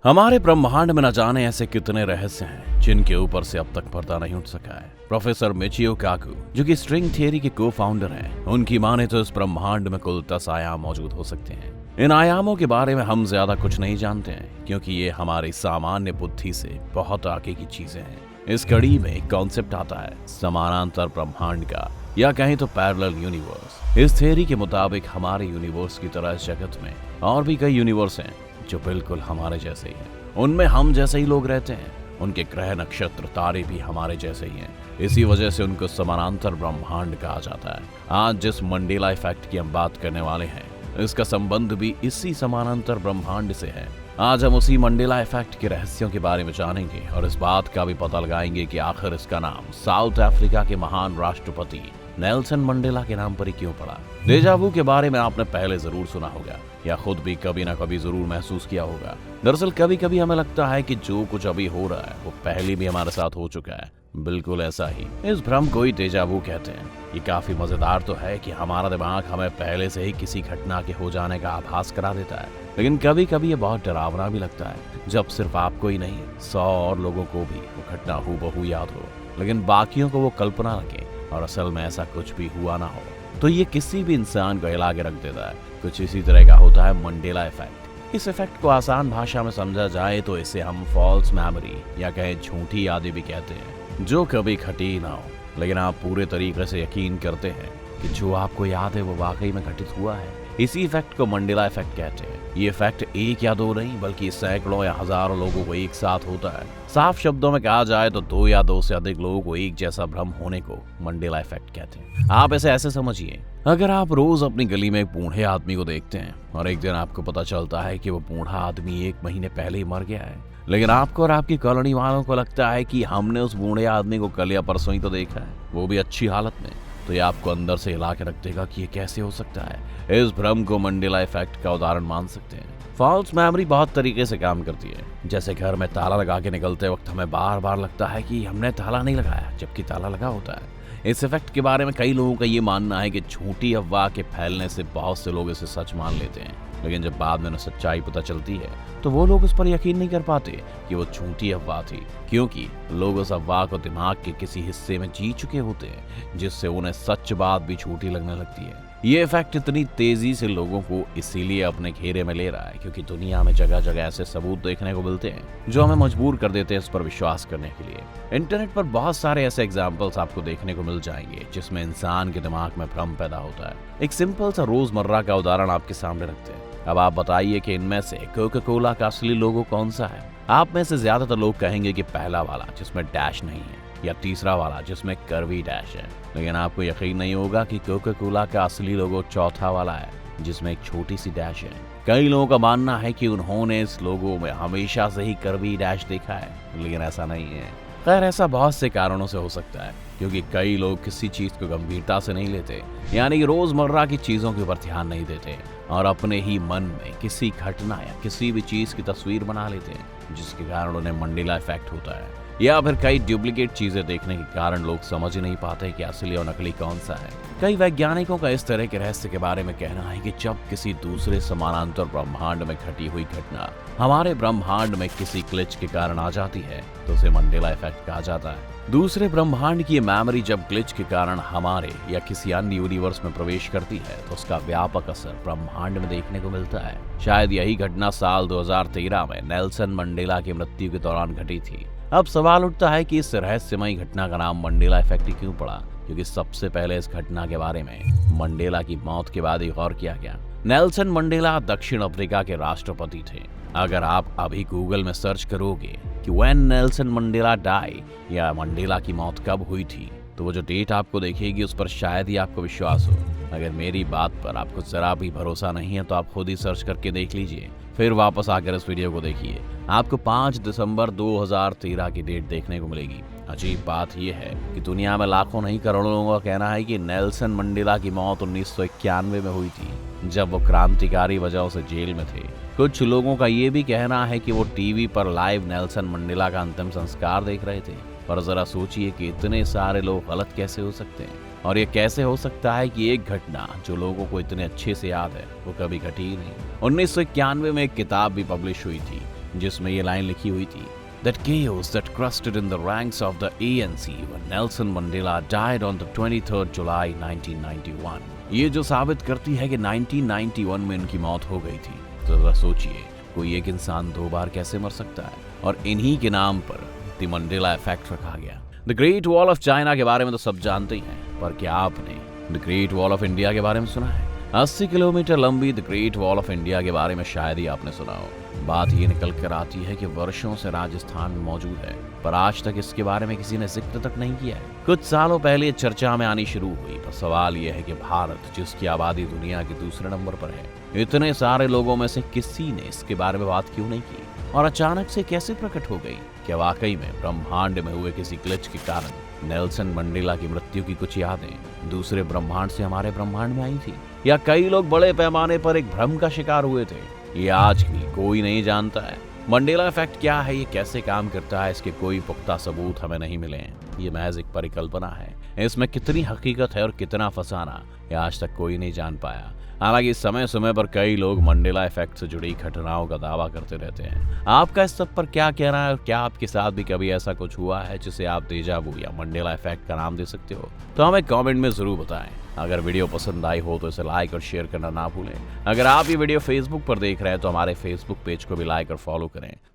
हमारे ब्रह्मांड में न जाने ऐसे कितने रहस्य हैं जिनके ऊपर से अब तक पर्दा नहीं उठ सका है। प्रोफेसर मिचियो काकू, जो कि स्ट्रिंग थियरी के को फाउंडर हैं, उनकी माने तो इस ब्रह्मांड में कुल 10 आयाम मौजूद हो सकते हैं। इन आयामों के बारे में हम ज्यादा कुछ नहीं जानते हैं क्योंकि ये हमारी सामान्य बुद्धि से बहुत आगे की चीजें हैं। इस कड़ी में एक कॉन्सेप्ट आता है समानांतर ब्रह्मांड का, या कहीं तो पैरेलल यूनिवर्स। इस थियरी के मुताबिक हमारे यूनिवर्स की तरह इस जगत में और भी कई यूनिवर्स हैं जो बिल्कुल हमारे जैसे ही हैं। उनमें हम जैसे ही लोग रहते हैं, उनके ग्रह नक्षत्र तारे भी हमारे जैसे ही हैं। इसी वजह से उनको समानांतर ब्रह्मांड कहा जाता है। आज जिस मंडेला इफेक्ट की हम बात करने वाले हैं, इसका संबंध भी इसी समानांतर ब्रह्मांड से है। आज हम उसी मंडेला इफेक्ट के रहस्यों के बारे में जानेंगे और इस बात का भी पता लगाएंगे कि आखिर इसका नाम साउथ अफ्रीका के महान राष्ट्रपति नेल्सन मंडेला के नाम पर ही क्यों पड़ा। डेजा वू के बारे में आपने पहले जरूर सुना होगा या खुद भी कभी ना कभी जरूर महसूस किया होगा। दरअसल कभी कभी हमें लगता है कि जो कुछ अभी हो रहा है वो पहले भी हमारे साथ हो चुका है। बिल्कुल ऐसा ही इस भ्रम को ही डेजा वू कहते हैं। ये काफी मजेदार तो है कि हमारा दिमाग हमें पहले से ही किसी घटना के हो जाने का आभास करा देता है, लेकिन कभी कभी ये बहुत डरावना भी लगता है जब सिर्फ आपको ही नहीं 100 और लोगों को भी वो घटना हूबहू याद हो, लेकिन बाकियों को वो कल्पना लगे और असल में ऐसा कुछ भी हुआ ना हो। तो ये किसी भी इंसान को हिला के रख देता है। कुछ इसी तरह का होता है मंडेला इफेक्ट। इस इफेक्ट को आसान भाषा में समझा जाए तो इसे हम फॉल्स मेमोरी या कहें झूठी यादें भी कहते हैं, जो कभी घटी ना हो लेकिन आप पूरे तरीके से यकीन करते हैं कि जो आपको याद है वो वाकई में घटित हुआ है। इसी इफेक्ट को मंडेला इफेक्ट कहते हैं। ये इफेक्ट एक या दो नहीं बल्कि सैकड़ों या हजारों लोगों को एक साथ होता है। साफ शब्दों में कहा जाए तो 2 या 2 से अधिक लोगों को एक जैसा भ्रम होने को मंडेला इफेक्ट कहते हैं। आप इसे ऐसे समझिए, अगर आप रोज अपनी गली में एक बूढ़े आदमी को देखते हैं और एक दिन आपको पता चलता है कि वो बूढ़ा आदमी 1 महीने पहले ही मर गया है, लेकिन आपको और आपकी कॉलोनी वालों को लगता है कि हमने उस बूढ़े आदमी को कल या परसों ही तो देखा है, वो भी अच्छी हालत में, तो ये आपको अंदर से हिला के रख देगा कि ये कैसे हो सकता है। इस भ्रम को मंडेला इफेक्ट का उदाहरण मान सकते हैं। फॉल्स मेमोरी बहुत तरीके से काम करती है। जैसे घर में ताला लगा के निकलते वक्त हमें बार बार लगता है कि हमने ताला नहीं लगाया, जबकि ताला लगा होता है। इस इफेक्ट के बारे में कई लोगों का ये मानना है कि झूठी अफवाह के फैलने से बहुत से लोग इसे सच मान लेते हैं, लेकिन जब बाद में उन्हें सच्चाई पता चलती है तो वो लोग उस पर यकीन नहीं कर पाते कि वो झूठी अफवाह थी, क्योंकि लोग उस अफवाह को दिमाग के किसी हिस्से में जी चुके होते हैं जिससे उन्हें सच बात भी झूठी लगने लगती है। ये इफेक्ट इतनी तेजी से लोगों को इसीलिए अपने घेरे में ले रहा है क्योंकि दुनिया में जगह जगह ऐसे सबूत देखने को मिलते हैं जो हमें मजबूर कर देते हैं इस पर विश्वास करने के लिए। इंटरनेट पर बहुत सारे ऐसे एग्जाम्पल्स आपको देखने को मिल जाएंगे जिसमें इंसान के दिमाग में भ्रम पैदा होता है। एक सिंपल सा रोजमर्रा का उदाहरण आपके सामने रखते हैं। अब आप बताइए कि इनमें से कोका कोला का असली लोगो कौन सा है। आप में से ज्यादातर लोग कहेंगे कि पहला वाला जिसमें डैश नहीं है, या तीसरा वाला जिसमें कर्वी डैश है, लेकिन आपको यकीन नहीं होगा कि कोका कोला का असली लोगो चौथा वाला है जिसमें एक छोटी सी डैश है। कई लोगों का मानना है कि उन्होंने इस लोगो में हमेशा से ही कर्वी डैश देखा है, लेकिन ऐसा नहीं है। खैर, ऐसा बहुत से कारणों से हो सकता है क्योंकि कई लोग किसी चीज को गंभीरता से नहीं लेते, यानी कि रोजमर्रा की चीजों के ऊपर ध्यान नहीं देते और अपने ही मन में किसी घटना या किसी भी चीज की तस्वीर बना लेते हैं जिसके कारण उन्हें मंडेला इफेक्ट होता है। या फिर कई डुप्लीकेट चीजें देखने के कारण लोग समझ ही नहीं पाते कि असली और नकली कौन सा है। कई वैज्ञानिकों का इस तरह के रहस्य के बारे में कहना है कि जब किसी दूसरे समानांतर ब्रह्मांड में घटी हुई घटना हमारे ब्रह्मांड में किसी ग्लिच के कारण आ जाती है तो उसे मंडेला इफेक्ट कहा जाता है। दूसरे ब्रह्मांड की मेमोरी जब ग्लिच के कारण हमारे या किसी अन्य यूनिवर्स में प्रवेश करती है तो उसका व्यापक असर ब्रह्मांड में देखने को मिलता है। शायद यही घटना साल 2013 में नेल्सन मंडेला की मृत्यु के दौरान घटी थी। अब सवाल उठता है कि इस रहस्यमयी घटना का नाम मंडेला इफेक्ट क्यों पड़ा, क्योंकि सबसे पहले इस घटना के बारे में मंडेला की मौत के बाद ही गौर किया गया। नेल्सन मंडेला दक्षिण अफ्रीका के राष्ट्रपति थे। अगर आप अभी गूगल में सर्च करोगे कि व्हेन नेल्सन मंडेला डाई या मंडेला की मौत कब हुई थी, तो वो जो डेट आपको दिखेगी उस पर शायद ही आपको विश्वास हो। अगर मेरी बात पर आपको जरा भी भरोसा नहीं है तो आप खुद ही सर्च करके देख लीजिए, फिर वापस आकर इस वीडियो को देखिए। आपको 5 दिसंबर 2013 की डेट देखने को मिलेगी। अजीब बात यह है कि दुनिया में लाखों नहीं करोड़ों लोगों का कहना है कि नेल्सन मंडेला की मौत 1991 में हुई थी, जब वो क्रांतिकारी वजहों से जेल में थे। कुछ लोगों का ये भी कहना है कि वो टीवी पर लाइव नेल्सन मंडेला का अंतिम संस्कार देख रहे थे। पर जरा सोचिए कि इतने सारे लोग गलत कैसे हो सकते हैं, और ये कैसे हो सकता है कि एक घटना जो लोगों को इतने अच्छे से याद है वो कभी घटी ही नहीं। 1991 में एक किताब भी पब्लिश हुई थी जिसमें ये लाइन लिखी हुई थी, That chaos that crusted in the ranks of the ANC when Nelson Mandela died on the 23rd July 1991. ये जो साबित करती है कि 1991 में इनकी मौत हो गई थी। तो जरा सोचिए, कोई एक इंसान 2 बार कैसे मर सकता है? और इन्हीं के नाम पर द मंडेला इफेक्ट रखा गया। The great wall of China के बारे में तो सब जानते ही हैं, पर क्या आपने the great wall of India के बारे में सुना है? 80 किलोमीटर लंबी the great wall of India के बारे में शायद ही आपने सुना हो। बात ये निकल कर आती है कि वर्षों से राजस्थान में मौजूद है, पर आज तक इसके बारे में किसी ने जिक्र तक नहीं किया है। कुछ सालों पहले चर्चा में आनी शुरू हुई, पर सवाल यह है कि भारत, जिसकी आबादी दुनिया के दूसरे नंबर पर है, इतने सारे लोगों में से किसी ने इसके बारे में बात क्यों नहीं की और अचानक से कैसे प्रकट हो गई? क्या वाकई में ब्रह्मांड में हुए किसी ग्लिच के कारण नेल्सन मंडेला की मृत्यु की कुछ यादें दूसरे ब्रह्मांड से हमारे ब्रह्मांड में आई थी, या कई लोग बड़े पैमाने पर एक भ्रम का शिकार हुए थे? ये आज भी कोई नहीं जानता है। मंडेला इफेक्ट क्या है, ये कैसे काम करता है, इसके कोई पुख्ता सबूत हमें नहीं मिले हैं। ये महज एक परिकल्पना है। इसमें कितनी हकीकत है और कितना फसाना, ये आज तक कोई नहीं जान पाया। हालांकि समय समय पर कई लोग मंडेला इफेक्ट से जुड़ी घटनाओं का दावा करते रहते हैं। आपका इस सब पर क्या कहना है और क्या आपके साथ भी कभी ऐसा कुछ हुआ है जिसे आप डेजा वू या मंडेला इफेक्ट का नाम दे सकते हो? तो हमें कमेंट में जरूर बताएं। अगर वीडियो पसंद आई हो तो इसे लाइक और शेयर करना ना भूलें। अगर आप ये वीडियो फेसबुक पर देख रहे हैं तो हमारे फेसबुक पेज को भी लाइक और फॉलो करें।